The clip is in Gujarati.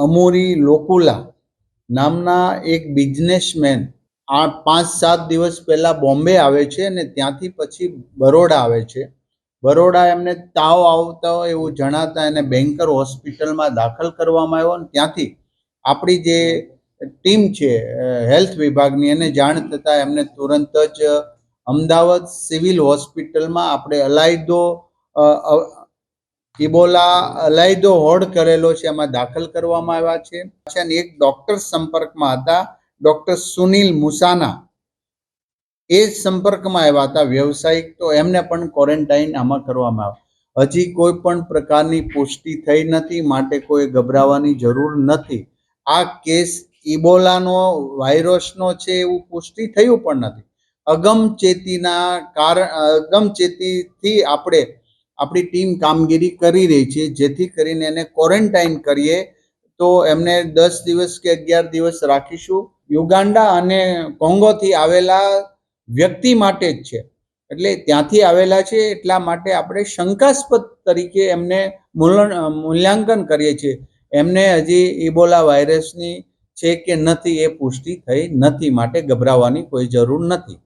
અમુરી લોકુલા નામના એક બિઝનેસમેન આ 5-7 દિવસ પહેલાં બોમ્બે આવે છે અને ત્યાંથી પછી બરોડા આવે છે. બરોડા એમને તાવ આવતો એવું જણાતા એને બેન્કર હોસ્પિટલમાં દાખલ કરવામાં આવ્યો અને ત્યાંથી આપણી જે ટીમ છે હેલ્થ વિભાગની એને જાણ થતાં એમને તુરંત જ અમદાવાદ સિવિલ હોસ્પિટલમાં આપણે ઇબોલા અલાયદો હોડ કરેલો છે, એમાં દાખલ કરવામાં આવ્યા છે. અને એક ડોક્ટર સંપર્કમાં હતા, ડોક્ટર સુનિલ મુસાના, એ સંપર્કમાં આવ્યા હતા વ્યવસાયિક, તો એમને પણ ક્વોરન્ટાઇન આમાં કરવામાં આવ્યા. હજી કોઈ પણ પ્રકારની પુષ્ટિ થઈ નથી, માટે કોઈ ગભરાવાની જરૂર નથી. આ કેસ ઇબોલાનો વાયરસનો છે એવું પુષ્ટિ થયું પણ નથી. અગમચેતીથી આપણે આપણી ટીમ કામગીરી કરી રહી છે, જેથી કરીને એને ક્વોરન્ટાઇન કરીએ તો એમને 10 દિવસ કે 11 દિવસ રાખીશું. યુગાન્ડા અને કોંગોથી આવેલા વ્યક્તિ માટે જ છે, એટલે ત્યાંથી આવેલા છે એટલા માટે આપણે શંકાસ્પદ તરીકે એમને મૂલ્યાંકન કરીએ છીએ. એમને હજી ઇબોલા વાયરસની છે કે નથી એ પુષ્ટિ થઈ નથી, માટે ગભરાવાની કોઈ જરૂર નથી.